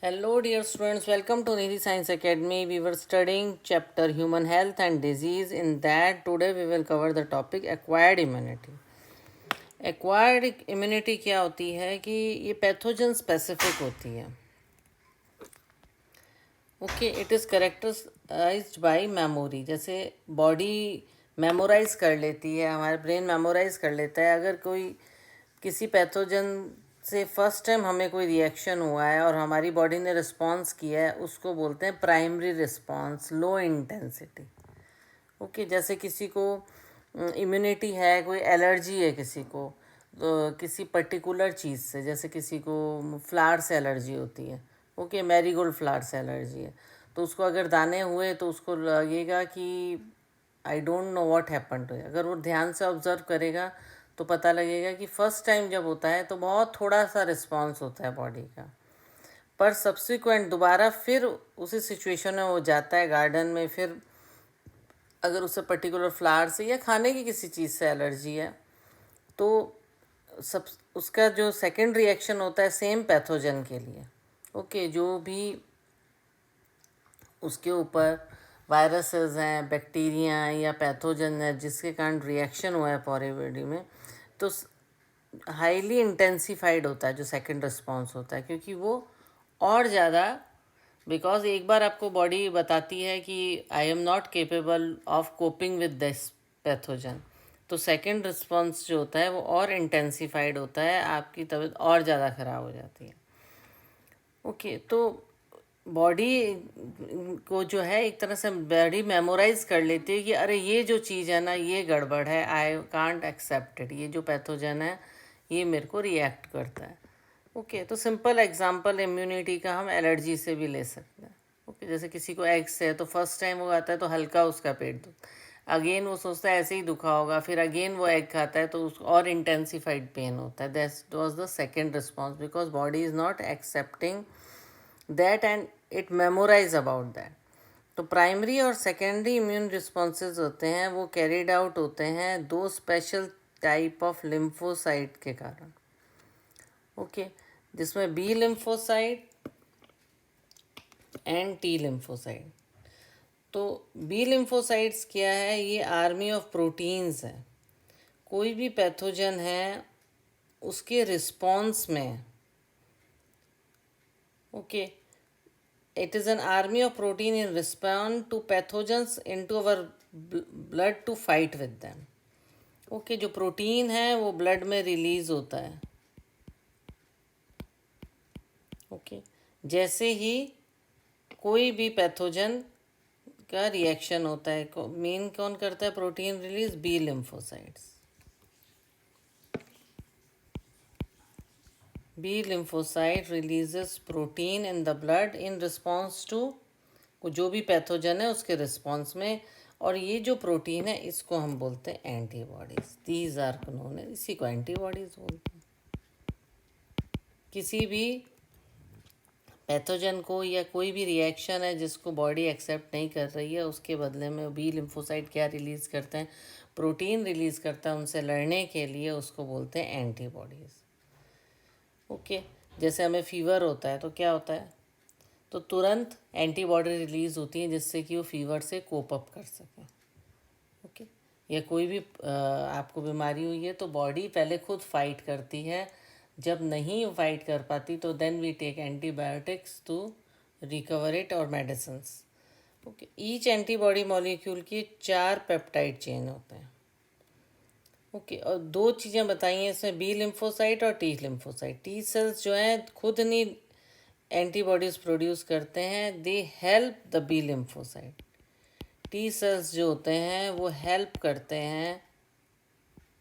Hello, dear students. Welcome to Nidhi Science Academy. We were studying chapter Human Health and Disease. In that, today we will cover the topic Acquired Immunity. Acquired immunity क्या होती है कि ये pathogen specific होती है. Okay, it is characterised bye memory. जैसे body memorise कर लेती है, हमारा ब्रेन मेमोराइज कर लेता है. अगर कोई किसी पैथोजन से फर्स्ट टाइम हमें कोई रिएक्शन हुआ है और हमारी बॉडी ने रिस्पॉन्स किया है, उसको बोलते हैं primary response, low intensity. Okay, जैसे किसी को इम्यूनिटी है, कोई एलर्जी है किसी को, तो किसी पर्टिकुलर चीज़ से, जैसे किसी को फ्लावर से एलर्जी होती है. ओके, मैरीगोल्ड फ्लावर से एलर्जी है, तो उसको अगर दाने हुए तो उसको लगेगा कि I don't know what happen to. अगर वो ध्यान से ऑब्जर्व करेगा तो पता लगेगा कि फर्स्ट टाइम जब होता है तो बहुत थोड़ा सा रिस्पॉन्स होता है बॉडी का, पर सब्सिक्वेंट दोबारा फिर उसी सिचुएशन में वो जाता है गार्डन में. फिर अगर उसे पर्टिकुलर फ्लावर से या खाने की किसी चीज़ से एलर्जी है तो सब उसका जो सेकंड रिएक्शन होता है सेम पैथोजन के लिए. ओके, जो भी उसके ऊपर वायरसेस हैं, बैक्टीरिया हैं या पैथोजन है जिसके कारण रिएक्शन हुआ है पूरी बॉडी में, तो हाईली इंटेंसिफाइड होता है जो सेकंड रिस्पॉन्स होता है, क्योंकि वो और ज़्यादा, बिकॉज एक बार आपको बॉडी बताती है कि I am not capable of coping with this pathogen, तो सेकंड रिस्पॉन्स जो होता है वो और इंटेंसिफाइड होता है, आपकी तबीयत और ज़्यादा ख़राब हो जाती है. ओके, तो बॉडी को जो है एक तरह से बॉडी मेमोराइज कर लेती है कि अरे ये जो चीज़ है ना, ये गड़बड़ है, आई कांट एक्सेप्ट इट, ये जो पैथोजन है ये मेरे को रिएक्ट करता है. ओके, तो सिंपल एग्जांपल इम्यूनिटी का हम एलर्जी से भी ले सकते हैं. ओके, जैसे किसी को एग्स है तो फर्स्ट टाइम वो आता है तो हल्का उसका पेट दुख, अगेन वो सोचता है ऐसे ही दुखा होगा, फिर अगेन वो एग खाता है तो उसको और इंटेंसिफाइड पेन होता है. That was the second response, because body is not accepting that and it memorise about that. तो प्राइमरी और सेकेंडरी इम्यून रिस्पॉन्सेज होते हैं, वो कैरिड आउट होते हैं दो स्पेशल टाइप ऑफ लिम्फोसाइट के कारण. ओके, जिसमें B lymphocyte and T lymphocyte. तो बी लिम्फोसाइट्स क्या है, ये आर्मी ऑफ प्रोटीन्स है. कोई भी पैथोजन है उसके रिस्पॉन्स में, okay, it is an army of protein in response to pathogens into our blood to fight with them. Okay, जो प्रोटीन है वो ब्लड में रिलीज होता है. ओके, जैसे ही कोई भी पैथोजन का रिएक्शन होता है, मेन कौन करता है protein release? B lymphocytes. B lymphocyte releases protein in the blood in response to जो भी पैथोजन है उसके रिस्पॉन्स में. और ये जो प्रोटीन है इसको हम बोलते हैं एंटीबॉडीज. दीज आर नोन, इसी को एंटीबॉडीज बोलते हैं. किसी भी पैथोजन को या कोई भी रिएक्शन है जिसको बॉडी एक्सेप्ट नहीं कर रही है, उसके बदले में बी लिम्फोसाइट क्या रिलीज़ करते हैं? प्रोटीन रिलीज़ करता है उनसे लड़ने के लिए, उसको बोलते हैं एंटीबॉडीज़. ओके, जैसे हमें फीवर होता है तो क्या होता है, तो तुरंत एंटीबॉडी रिलीज़ होती हैं जिससे कि वो फीवर से कोप अप कर सकें. ओके, या कोई भी आपको बीमारी हुई है तो बॉडी पहले खुद फाइट करती है, जब नहीं फाइट कर पाती तो then we take antibiotics to recover it और medicines. Okay, each antibody molecule की 4 पेप्टाइड चेन होते हैं. ओके, और 2 चीज़ें बताई हैं इसमें, बी लिम्फोसाइट और टी लिम्फोसाइट. टी सेल्स जो हैं खुद नहीं एंटीबॉडीज़ प्रोड्यूस करते हैं, they help the B lymphocyte. T cells जो होते हैं वो हेल्प करते हैं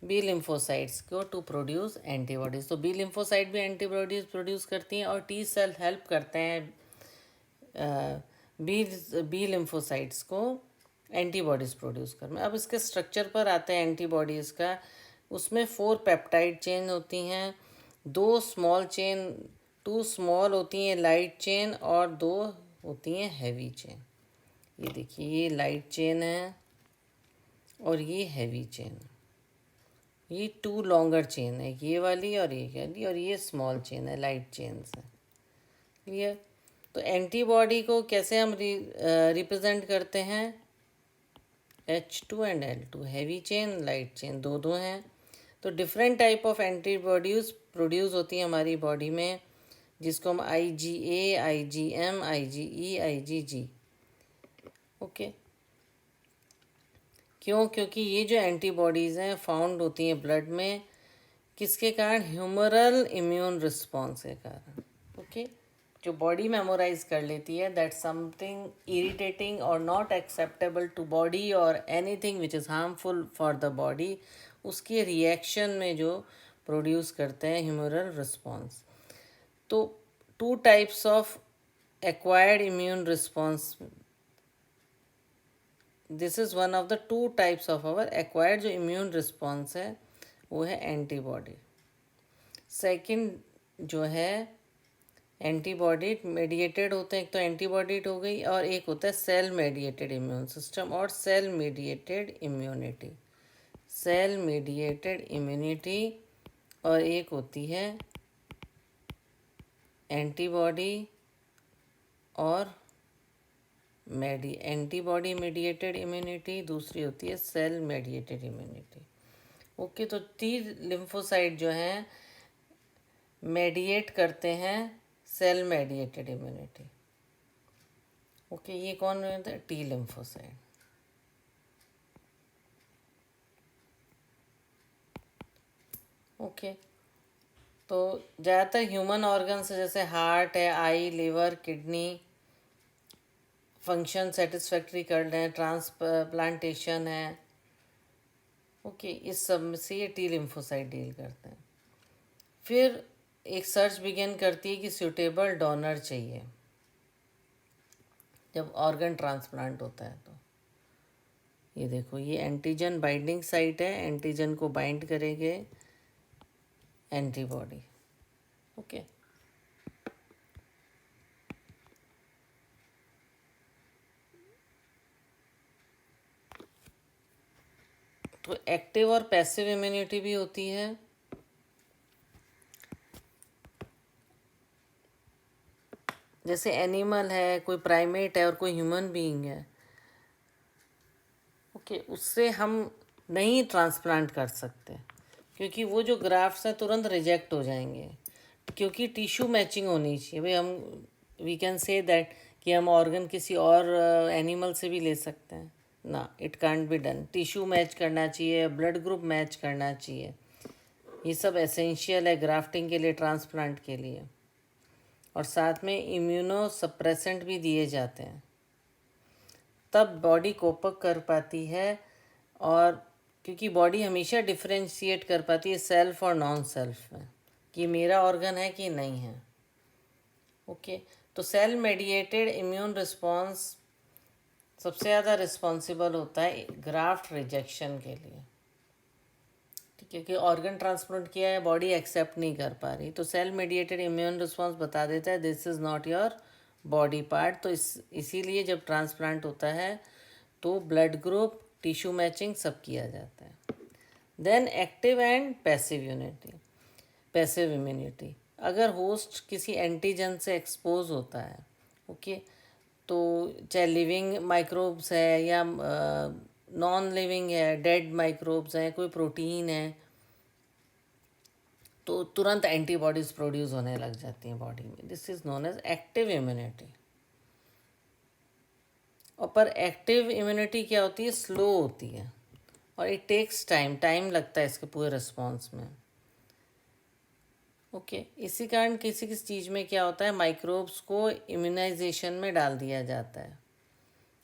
बी लिम्फोसाइट्स को टू प्रोड्यूस एंटीबॉडीज़. तो बी लिम्फोसाइट भी एंटीबॉडीज़ प्रोड्यूस करती हैं और टी सेल हेल्प करते हैं बी लिम्फोसाइट्स को एंटीबॉडीज़ प्रोड्यूस करने. अब इसके स्ट्रक्चर पर आते हैं एंटीबॉडीज़ का. उसमें 4 पेप्टाइड चेन होती हैं, 2 स्मॉल चेन, 2 स्मॉल होती हैं लाइट चेन और 2 होती हैं हैवी चेन. ये देखिए, ये लाइट चेन है और ये हैवी चेन. ये 2 लॉन्गर चेन है, ये वाली और ये वाली, और ये स्मॉल चेन है, लाइट चेन है. क्लियर? तो एंटीबॉडी को कैसे हम रिप्रेजेंट करते हैं? H2 and L2, heavy chain light chain, दो दो हैं। तो different type of antibodies produce होती हैं हमारी बॉडी में, जिसको हम IgA, IgM, IgE, IgG। Okay, क्यों? क्योंकि ये जो एंटीबॉडीज़ हैं फाउंड होती हैं ब्लड में, किसके कारण? ह्यूमरल इम्यून रिस्पॉन्स के कारण। ओके, जो बॉडी मेमोराइज कर लेती है दैट समथिंग इरिटेटिंग और नॉट एक्सेप्टेबल टू बॉडी और anything which is harmful for the body, उसके रिएक्शन में जो प्रोड्यूस करते हैं ह्यूमरल रिस्पॉन्स। तो two types of acquired immune response, this is one of the two types of our acquired जो immune response है, वो है एंटीबॉडी। सेकंड जो है एंटीबॉडी मेडिएटेड होते हैं, एक तो एंटीबॉडी हो गई और एक होता है सेल मेडिएटेड इम्यून सिस्टम और cell mediated immunity. Cell mediated immunity और एक होती है एंटीबॉडी और एंटीबॉडी मेडिएटेड इम्यूनिटी, दूसरी होती है सेल मेडिएटेड इम्यूनिटी। ओके, तो टी लिम्फोसाइट जो हैं मेडिएट करते हैं सेल मेडिएटेड इम्यूनिटी। ओके, ये कौन होता है? T lymphocyte. ओके, तो ज़्यादातर ह्यूमन ऑर्गन्स जैसे हार्ट है, आई, लिवर, किडनी फंक्शन सेटिस्फैक्ट्री कर रहे हैं, ट्रांसप्लांटेशन है। ओके, इस सब से ये टी लिम्फोसाइट डील करते हैं। फिर एक सर्च बिगिन करती है कि सूटेबल डोनर चाहिए जब ऑर्गन ट्रांसप्लांट होता है। तो ये देखो, ये एंटीजन बाइंडिंग साइट है, एंटीजन को बाइंड करेंगे एंटीबॉडी। ओके, तो एक्टिव और पैसिव इम्यूनिटी भी होती है। जैसे एनिमल है, कोई प्राइमेट है और कोई ह्यूमन बीइंग है, ओके, उससे हम नहीं ट्रांसप्लांट कर सकते क्योंकि वो जो ग्राफ्ट्स हैं तुरंत रिजेक्ट हो जाएंगे, क्योंकि टिश्यू मैचिंग होनी चाहिए। भाई हम वी कैन से दैट कि हम ऑर्गन किसी और एनिमल से भी ले सकते हैं ना, it can't be done. Tissue match करना चाहिए, ब्लड ग्रुप मैच करना चाहिए, ये सब एसेंशियल है ग्राफ्टिंग के लिए, ट्रांसप्लांट के लिए। और साथ में इम्यूनो सप्रेसेंट भी दिए जाते हैं, तब बॉडी कोपअप कर पाती है। और क्योंकि बॉडी हमेशा डिफ्रेंशिएट कर पाती है सेल्फ और नॉन सेल्फ में, कि मेरा ऑर्गन है कि नहीं है। ओके, तो सेल मेडिएटेड इम्यून रिस्पॉन्स सबसे ज़्यादा रिस्पॉन्सिबल होता है ग्राफ्ट रिजेक्शन के लिए, क्योंकि ऑर्गन ट्रांसप्लांट किया है, बॉडी एक्सेप्ट नहीं कर पा रही, तो सेल मेडिएटेड इम्यून रिस्पॉन्स बता देता है this is not your body part. तो इसीलिए जब ट्रांसप्लांट होता है तो ब्लड ग्रुप, टिश्यू मैचिंग सब किया जाता है। Then active and passive unity, passive immunity, अगर होस्ट किसी एंटीजन से एक्सपोज होता है, ओके, तो चाहे लिविंग माइक्रोब्स है या नॉन लिविंग है, डेड माइक्रोब्स हैं, कोई प्रोटीन है, तो तुरंत एंटीबॉडीज़ प्रोड्यूस होने लग जाती हैं बॉडी में। This is known as active immunity. और पर एक्टिव इम्यूनिटी क्या होती है? स्लो होती है और इट टेक्स टाइम लगता है इसके पूरे रिस्पॉन्स में। ओके, इसी कारण किसी किसी चीज़ में क्या होता है, माइक्रोब्स को इम्यूनाइजेशन में डाल दिया जाता है।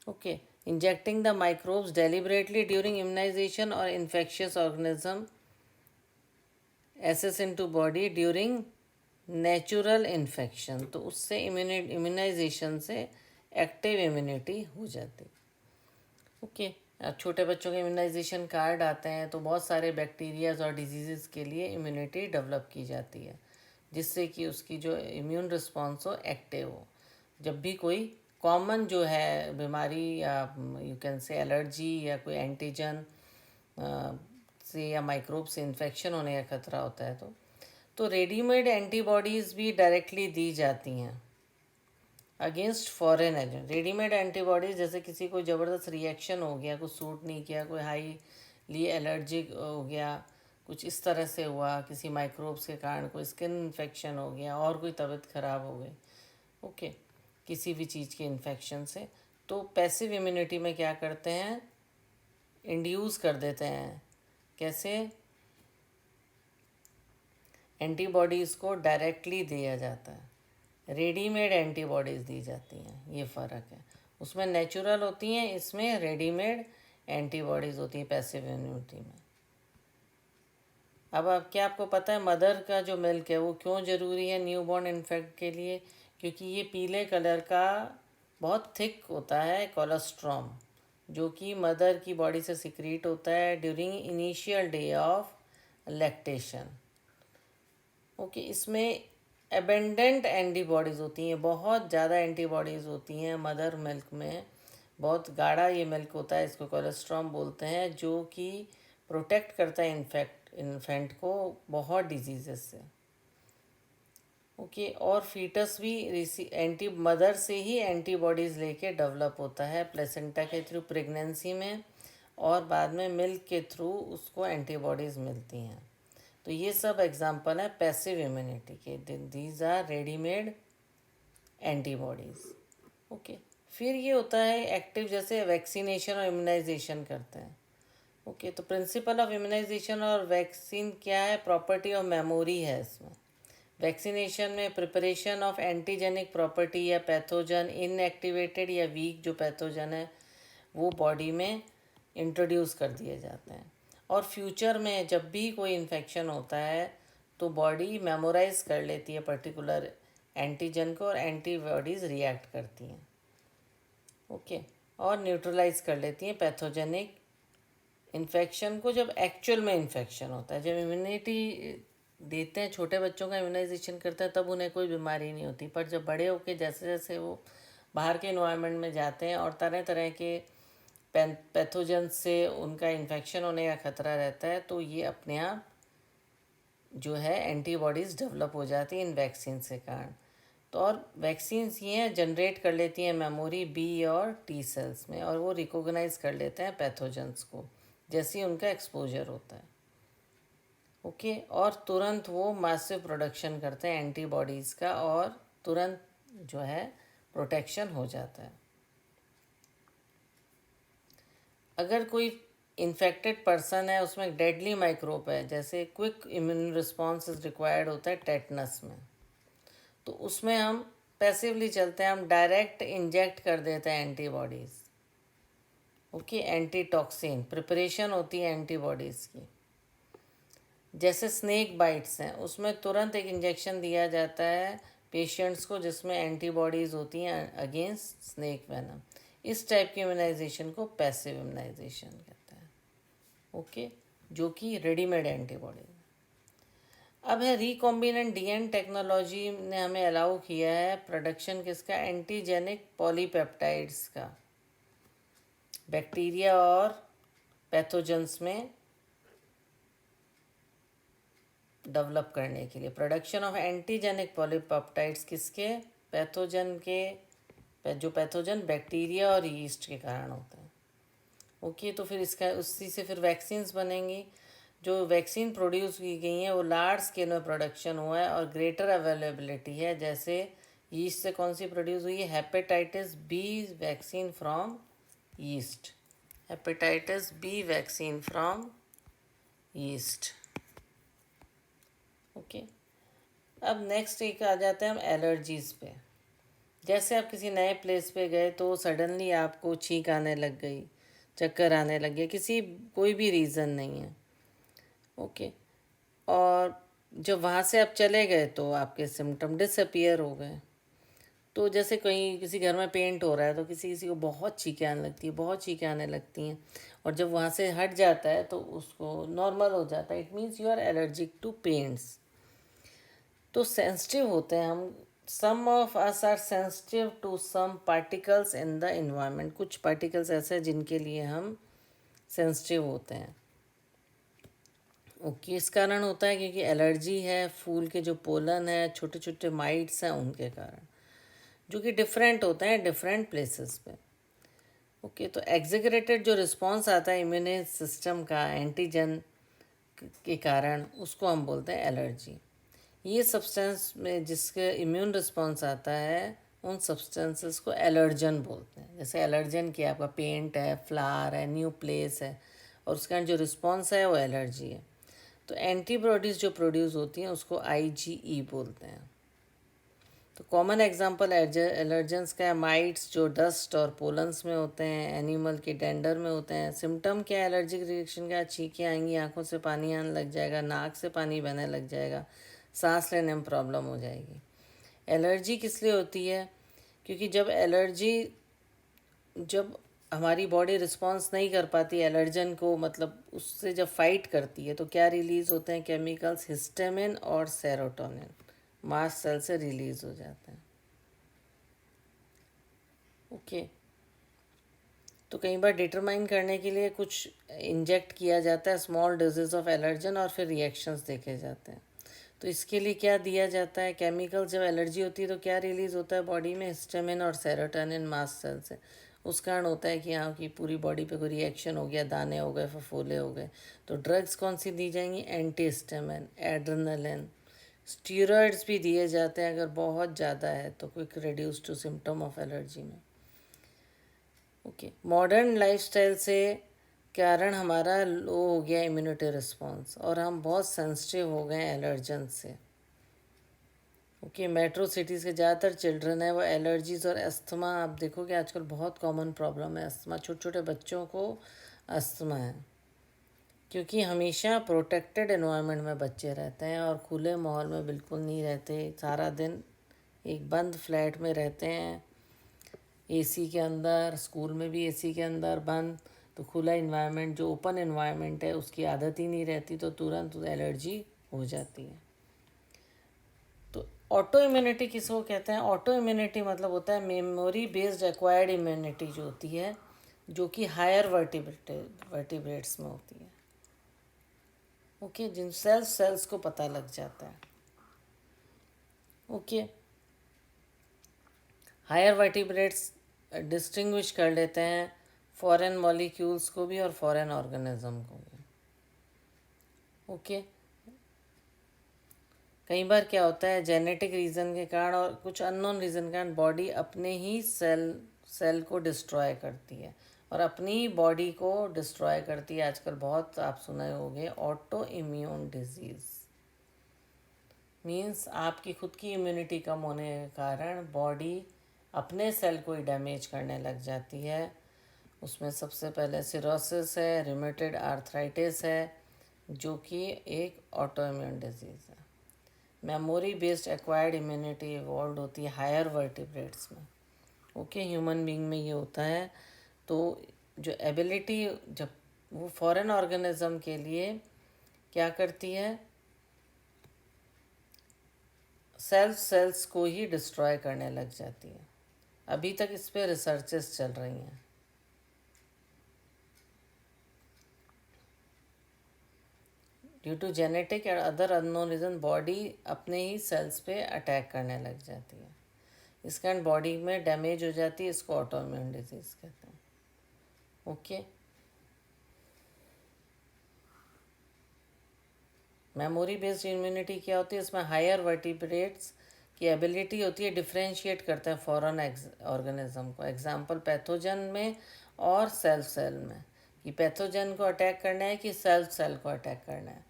Okay, injecting the microbes deliberately during immunization और infectious organism access into body during natural infection, तो उससे इम्यूनाइजेशन से एक्टिव इम्यूनिटी हो जाती। ओके, छोटे बच्चों के इम्यूनाइजेशन कार्ड आते हैं तो बहुत सारे बैक्टीरियाज और डिजीज़ के लिए इम्यूनिटी डेवलप की जाती है, जिससे कि उसकी जो इम्यून रिस्पॉन्स हो एक्टिव हो। जब भी कोई कॉमन जो है बीमारी या यू कैन से एलर्जी या कोई एंटीजन से या माइक्रोब से इन्फेक्शन होने का खतरा होता है तो रेडीमेड एंटीबॉडीज़ भी डायरेक्टली दी जाती हैं against foreign agent. Readymade antibodies जैसे किसी को ज़बरदस्त रिएक्शन हो गया, कुछ सूट नहीं किया, कोई हाईली एलर्जिक हो गया, कुछ इस तरह से हुआ, किसी माइक्रोब्स के कारण कोई स्किन इन्फेक्शन हो गया और कोई तबीयत ख़राब हो गई, ओके, किसी भी चीज़ के इन्फेक्शन से, तो पैसिव इम्यूनिटी में क्या करते हैं, इंड्यूस कर देते हैं। कैसे? एंटीबॉडीज़ को डायरेक्टली दिया जाता है, रेडीमेड एंटीबॉडीज़ दी जाती हैं, ये फ़र्क है। उसमें नेचुरल होती हैं, इसमें रेडीमेड एंटीबॉडीज़ होती हैं पैसिव इम्यूनिटी में। अब क्या आपको पता है मदर का जो मिल्क है वो क्यों ज़रूरी है न्यूबॉर्न इन्फेक्ट के लिए? क्योंकि ये पीले कलर का बहुत थिक होता है कोलेस्ट्रॉम, जो कि मदर की बॉडी से सिक्रीट होता है during initial day of lactation. Okay, इसमें एबेंडेंट एंटीबॉडीज़ होती हैं, बहुत ज़्यादा एंटीबॉडीज़ होती हैं मदर मिल्क में। बहुत गाढ़ा ये मिल्क होता है, इसको कोलेस्ट्रॉम बोलते हैं, जो कि प्रोटेक्ट करता है इन्फेंट को बहुत डिजीज़ से। ओके, और फीटस भी एंटी मदर से ही एंटीबॉडीज़ लेके डेवलप होता है प्लेसेंटा के थ्रू प्रेगनेंसी में, और बाद में मिल्क के थ्रू उसको एंटीबॉडीज़ मिलती हैं। तो ये सब एग्जांपल है पैसिव इम्यूनिटी के, these are readymade antibodies. Okay, फिर ये होता है एक्टिव, जैसे वैक्सीनेशन और इम्यूनाइजेशन करते हैं। ओके, तो प्रिंसिपल ऑफ इम्यूनाइजेशन और वैक्सीन क्या है? प्रॉपर्टी ऑफ मेमोरी है इसमें। वैक्सीनेशन में प्रिपरेशन ऑफ एंटीजेनिक प्रॉपर्टी या पैथोजन, इनएक्टिवेटेड या वीक जो पैथोजन है वो बॉडी में इंट्रोड्यूस कर दिए जाते हैं, और फ्यूचर में जब भी कोई इन्फेक्शन होता है तो बॉडी मेमोराइज कर लेती है पर्टिकुलर एंटीजन को, और एंटीबॉडीज़ रिएक्ट करती हैं, ओके, और न्यूट्रलाइज कर लेती हैं पैथोजेनिक इन्फेक्शन को जब एक्चुअल में इन्फेक्शन होता है। जब इम्यूनिटी देते हैं, छोटे बच्चों का इम्यूनाइजेशन करते हैं, तब उन्हें कोई बीमारी नहीं होती, पर जब बड़े होके जैसे जैसे वो बाहर के इन्वायरमेंट में जाते हैं और तरह तरह के पैथोजन से उनका इन्फेक्शन होने का खतरा रहता है, तो ये अपने आप जो है एंटीबॉडीज़ डेवलप हो जाती हैं इन वैक्सीन के कारण। तो और वैक्सीन्स ये हैं जनरेट कर लेती हैं मेमोरी बी और टी सेल्स में, और वो रिकॉग्नाइज कर लेते हैं पैथोजेंस को जैसे ही उनका एक्सपोजर होता है, ओके, और तुरंत वो मासिव प्रोडक्शन करते हैं एंटीबॉडीज़ का, और तुरंत जो है प्रोटेक्शन हो जाता है। अगर कोई इन्फेक्टेड पर्सन है, उसमें डेडली माइक्रोब है, जैसे quick immune response is required होता है टेटनस में, तो उसमें हम पैसिवली चलते हैं, हम डायरेक्ट इंजेक्ट कर देते हैं एंटीबॉडीज़, ओके, एंटीटॉक्सिन प्रिपरेशन होती है एंटीबॉडीज़ की। जैसे स्नेक बाइट्स हैं, उसमें तुरंत एक इंजेक्शन दिया जाता है पेशेंट्स को जिसमें एंटीबॉडीज़ होती हैं अगेंस्ट स्नेक वेनम। इस टाइप की इम्यूनाइजेशन को पैसिव इम्यूनाइजेशन कहते हैं, ओके, जो कि रेडीमेड एंटीबॉडी। अब है रिकॉम्बिनेंट डीएन टेक्नोलॉजी ने हमें अलाउ किया है प्रोडक्शन किसका? एंटीजेनिक पॉलीपेप्टाइड्स का, बैक्टीरिया और पैथोजेंस में डेवलप करने के लिए। प्रोडक्शन ऑफ एंटीजेनिक पॉलीपेप्टाइड्स किसके? पैथोजन के, जो पैथोजन बैक्टीरिया और यीस्ट के कारण होता है, ओके। तो फिर इसका उसी से फिर वैक्सीन्स बनेंगी। जो वैक्सीन प्रोड्यूस की गई हैं वो लार्ज स्केल में प्रोडक्शन हुआ है और ग्रेटर अवेलेबिलिटी है। जैसे यीस्ट से कौन सी प्रोड्यूस हुई है? Hepatitis B vaccine from yeast, hepatitis B vaccine from yeast, okay. अब नेक्स्ट एक आ जाते हैं हम एलर्जीज़ पे। जैसे आप किसी नए प्लेस पे गए तो सडनली आपको छींक आने लग गई, चक्कर आने लग गया, कोई भी रीज़न नहीं है, ओके, और जब वहाँ से आप चले गए तो आपके सिम्टम डिसअपियर हो गए। तो जैसे कहीं किसी घर में पेंट हो रहा है तो किसी किसी को बहुत छींकें आने लगती है, बहुत छींकें आने लगती हैं, और जब वहाँ से हट जाता है तो उसको नॉर्मल हो जाता है। It means you are allergic to paints. तो सेंसिटिव होते हैं हम, some of us are sensitive to some particles in the environment. कुछ पार्टिकल्स ऐसे हैं जिनके लिए हम सेंसिटिव होते हैं, ओके। इस कारण होता है क्योंकि एलर्जी है, फूल के जो पोलन है, छोटे छोटे माइट्स हैं, उनके कारण। जो कि डिफरेंट होते हैं डिफरेंट प्लेसेस पे। ओके, तो एग्जीक्रेटेड जो रिस्पॉन्स आता है इम्यून सिस्टम का एंटीजन के कारण, उसको हम बोलते हैं एलर्जी। ये सब्सटेंस में जिसके इम्यून रिस्पॉन्स आता है, उन सब्सटेंसेस को एलर्जन बोलते हैं। जैसे एलर्जन क्या, आपका पेंट है, फ्लावर है, न्यू प्लेस है, और उसका जो रिस्पॉन्स है वो एलर्जी है। तो एंटीबॉडीज़ जो प्रोड्यूस होती हैं उसको आईजीई बोलते हैं। तो कॉमन एग्जांपल एलर्जेंस का है माइट्स, जो डस्ट और पोलन्स में होते हैं, एनिमल के डेंडर में होते हैं। सिम्टम क्या है एलर्जिक रिएक्शन का? छींकें आएंगी, आंखों से पानी आने लग जाएगा, नाक से पानी बहने लग जाएगा, सांस लेने में प्रॉब्लम हो जाएगी। एलर्जी किस लिए होती है? क्योंकि जब हमारी बॉडी रिस्पॉन्स नहीं कर पाती एलर्जन को, मतलब उससे जब फाइट करती है, तो क्या रिलीज़ होते हैं केमिकल्स? हिस्टामिन और सेरोटोनिन मास्ट सेल से रिलीज हो जाते हैं। ओके, तो कई बार डिटरमाइन करने के लिए कुछ इंजेक्ट किया जाता है, स्मॉल डोजेज ऑफ एलर्जन, और फिर रिएक्शंस देखे जाते हैं। तो इसके लिए क्या दिया जाता है? केमिकल, जब एलर्जी होती है तो क्या रिलीज होता है बॉडी में? हिस्टामिन और सेरोटोनिन मास्ट सेल से। उस कारण होता है कि हाँ की पूरी बॉडी पे कोई रिएक्शन हो गया, दाने हो गए, फफोले हो गए। तो ड्रग्स कौन सी दी जाएंगी? एंटी हिस्टामिन, एड्रेनलिन, स्टीरॉयड्स भी दिए जाते हैं अगर बहुत ज़्यादा है तो, quick reduce to symptom of allergy में। ओके, मॉडर्न लाइफस्टाइल से कारण हमारा लो हो गया इम्यूनिटी रिस्पॉन्स, और हम बहुत सेंसिटिव हो गए एलर्जन से। ओके, मेट्रो सिटीज़ के ज़्यादातर चिल्ड्रन है वो एलर्जीज़ और अस्थमा, आप देखोगे आजकल बहुत कॉमन प्रॉब्लम है अस्थमा, छोटे छोटे बच्चों को अस्थमा है। क्योंकि हमेशा प्रोटेक्टेड एनवायरनमेंट में बच्चे रहते हैं और खुले माहौल में बिल्कुल नहीं रहते, सारा दिन एक बंद फ्लैट में रहते हैं, एसी के अंदर, स्कूल में भी एसी के अंदर बंद। तो खुला इन्वायरमेंट, जो ओपन इन्वायरमेंट है, उसकी आदत ही नहीं रहती, तो तुरंत एलर्जी हो जाती है। तो ऑटो इम्यूनिटी किसको कहते हैं? ऑटो इम्यूनिटी मतलब होता है मेमोरी बेस्ड एक्वायर्ड इम्यूनिटी जो होती है, जो कि हायर वर्टिब्रेट्स में होती है। ओके, जिन सेल्स को पता लग जाता है। ओके, हायर वर्टिब्रेट्स डिस्टिंग्विश कर लेते हैं फॉरेन मॉलिक्यूल्स को भी और फॉरेन ऑर्गेनिज्म को भी। ओके, कई बार क्या होता है जेनेटिक रीज़न के कारण और कुछ अननोन रीज़न के कारण बॉडी अपने ही सेल को डिस्ट्रॉय करती है, और अपनी ही बॉडी को डिस्ट्रॉय करती है। आजकल बहुत आप सुने होंगे ऑटो इम्यून डिजीज़, मीन्स आपकी खुद की इम्यूनिटी कम होने के कारण बॉडी अपने सेल को ही डैमेज करने लग जाती है। उसमें सबसे पहले सिरोसिस है, रिमेटेड आर्थराइटिस है, जो कि एक ऑटो इम्यून डिजीज़ है। Memory based acquired immunity evolve होती है हायर वर्टिब्रेट्स में। ओके, ह्यूमन बीइंग में ये होता है। तो जो एबिलिटी, जब वो फॉरेन ऑर्गेनिज्म के लिए क्या करती है, सेल्स को ही डिस्ट्रॉय करने लग जाती है। अभी तक इस पे रिसर्चेस चल रही हैं। ड्यू टू जेनेटिक और अदर अननोन रीज़न बॉडी अपने ही सेल्स पे अटैक करने लग जाती है, इस कारण बॉडी में डैमेज हो जाती है। इसको ऑटो इम्यून डिजीज़ कहते हैं। ओके, मेमोरी बेस्ड इम्यूनिटी क्या होती है? इसमें हायर वर्टिब्रेट्स की एबिलिटी होती है डिफ्रेंशिएट करते हैं फॉरेन ऑर्गेनिज्म को, एग्जाम्पल पैथोजन में और सेल में, कि पैथोजन को अटैक करना है कि सेल को अटैक करना है।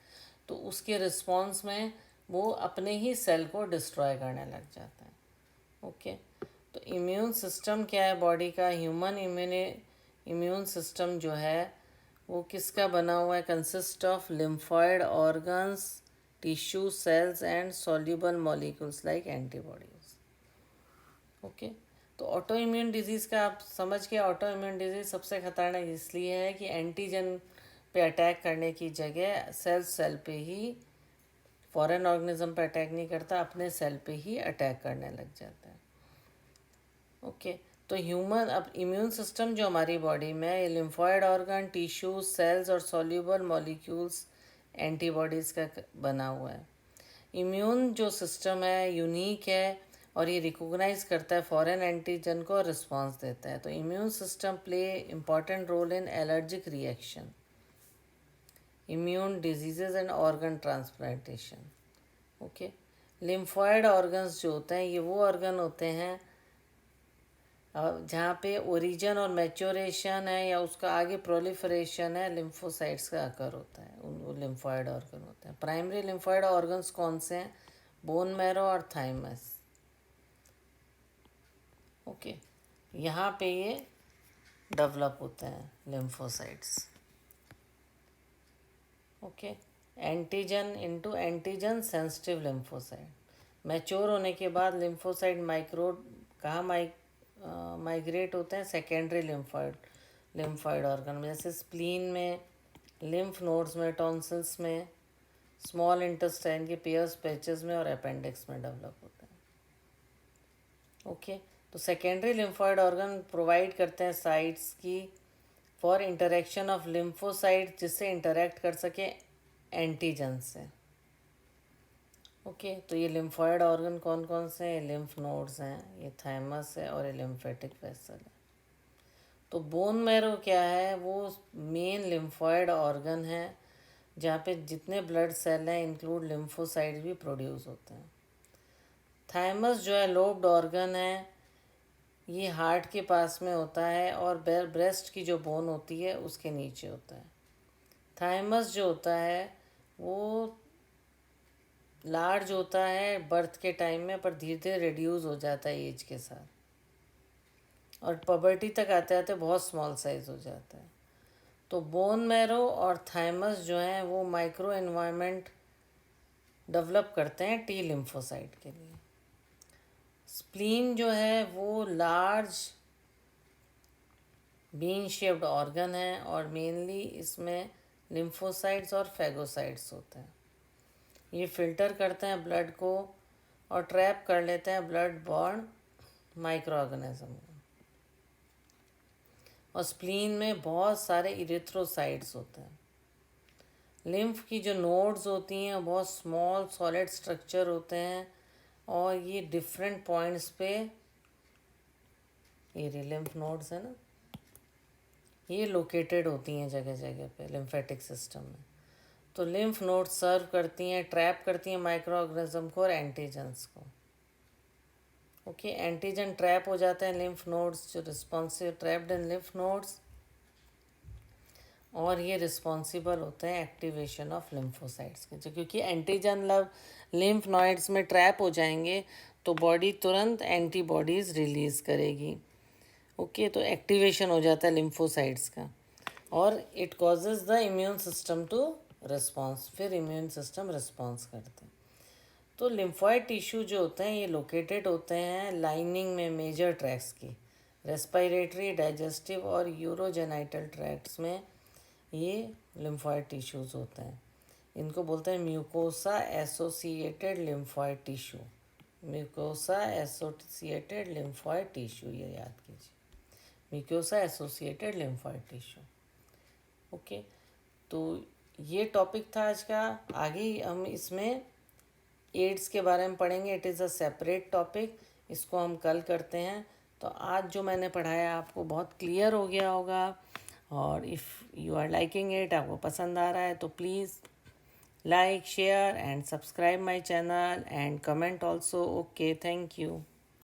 तो उसके रिस्पॉन्स में वो अपने ही सेल को डिस्ट्रॉय करने लग जाता है। ओके, तो इम्यून सिस्टम क्या है बॉडी का? ह्यूमन इम्यून सिस्टम जो है वो किसका बना हुआ है? Consist of lymphoid organs, tissue, cells and soluble molecules like antibodies. Okay, तो ऑटो इम्यून डिजीज़ का आप समझ के, ऑटो इम्यून डिजीज़ सबसे खतरनाक इसलिए है कि एंटीजन पे अटैक करने की जगह सेल पे ही, फॉरेन ऑर्गेनिज्म पे अटैक नहीं करता, अपने सेल पे ही अटैक करने लग जाता है। ओके, तो ह्यूमन अब इम्यून सिस्टम जो हमारी बॉडी में लिम्फॉइड ऑर्गन, टिश्यूज, सेल्स और सॉल्यूबल मॉलिक्यूल्स, एंटीबॉडीज़ का बना हुआ है। इम्यून जो सिस्टम है यूनिक है, और ये रिकॉग्नाइज करता है फॉरेन एंटीजन को और रिस्पॉन्स देता है। तो immune system play important role in allergic reaction, immune diseases and organ transplantation. Okay, lymphoid organs जो होते हैं ये वो ऑर्गन होते हैं जहाँ पे ओरिजिन और मैच्योरेशन है या उसका आगे प्रोलिफरेशन है लिम्फोसाइट्स का अकर होता है, वो लिम्फॉइड ऑर्गन होते हैं। प्राइमरी लिम्फॉइड ऑर्गन्स कौन से हैं? बोन मैरो और थाइमस। ओके, यहाँ पे ये डेवलप होते हैं lymphocytes. Okay, antigen into antigen sensitive lymphocyte. Mature होने के बाद लिम्फोसाइट कहाँ माइग्रेट होते हैं? सेकेंडरी लिम्फॉइड ऑर्गन में, जैसे स्प्लीन में, लिम्फ नोड्स में, टॉन्सिल्स में, स्मॉल इंटेस्टाइन के पियर्स पैचेस में और अपेंडिक्स में डेवलप होते हैं। ओके, तो सेकेंडरी लिम्फॉइड ऑर्गन प्रोवाइड करते हैं साइट्स की फॉर इंटरेक्शन ऑफ लिम्फोसाइट, जिससे इंटरेक्ट कर सके एंटीजन से। ओके, तो ये लिम्फॉइड ऑर्गन कौन कौन से हैं? लिम्फ नोड्स हैं, ये थाइमस है और ये लिम्फेटिक वेसल है। तो बोन मैरो क्या है? वो मेन लिम्फॉइड ऑर्गन है जहाँ पे जितने ब्लड सेल हैं इंक्लूड लिम्फोसाइट भी प्रोड्यूस होते हैं। थाइमस जो है लोब्ड ऑर्गन है, ये हार्ट के पास में होता है और ब्रेस्ट की जो बोन होती है उसके नीचे होता है। थाइमस जो होता है वो लार्ज होता है बर्थ के टाइम में, पर धीरे धीरे रिड्यूस हो जाता है एज के साथ और पबर्टी तक आते आते बहुत स्मॉल साइज हो जाता है। तो बोन मैरो और थाइमस जो हैं वो माइक्रो एनवायरनमेंट डेवलप करते हैं टी लिम्फोसाइट के लिए। स्प्लीन जो है वो लार्ज बीन शेप्ड ऑर्गन है और मेनली इसमें लिम्फोसाइट्स और फैगोसाइट्स होते हैं। ये फिल्टर करते हैं ब्लड को और ट्रैप कर लेते हैं ब्लड बॉर्न माइक्रो ऑर्गेनिज्म को। और स्प्लीन में बहुत सारे इरिथ्रोसाइट्स होते हैं। लिम्फ की जो नोड्स होती हैं बहुत स्मॉल सॉलिड स्ट्रक्चर होते हैं और ये डिफरेंट पॉइंट्स पे, ये लिम्फ नोड्स है ना, ये लोकेटेड होती हैं जगह जगह पे लिम्फेटिक सिस्टम में। तो लिम्फ नोड्स सर्व करती हैं, ट्रैप करती हैं माइक्रो ऑर्गेनिज्म को और एंटीजन्स को। ओके, एंटीजन ट्रैप हो जाते हैं लिम्फ नोड्स, जो responsive trapped in lymph nodes, और ये रिस्पॉन्सिबल होते हैं एक्टिवेशन ऑफ लिम्फोसाइट्स के। जो क्योंकि एंटीजन लिम्फ नोड्स में ट्रैप हो जाएंगे तो बॉडी तुरंत एंटीबॉडीज़ रिलीज़ करेगी। ओके, तो एक्टिवेशन हो जाता है लिम्फोसाइट्स का और it causes the immune system to response, फिर इम्यून सिस्टम रिस्पॉन्स करते हैं। तो लिम्फॉइड टिश्यू जो होते हैं ये लोकेटेड होते हैं लाइनिंग में मेजर ट्रैक्ट्स की, रेस्पिरेटरी, डाइजेस्टिव और यूरोजेनाइटल ट्रैक्ट्स में ये लिम्फॉइड टिश्यूज़ होते हैं। इनको बोलते हैं mucosa associated lymphoid tissue. Mucosa associated lymphoid tissue, ये याद कीजिए, mucosa associated lymphoid tissue. Okay, तो ये टॉपिक था आज का। आगे हम इसमें एड्स के बारे में पढ़ेंगे। It is a separate topic, इसको हम कल करते हैं। तो आज जो मैंने पढ़ाया आपको बहुत क्लियर हो गया होगा और if you are liking it, आपको पसंद आ रहा है तो please like, share and subscribe my channel and comment also. Okay, thank you.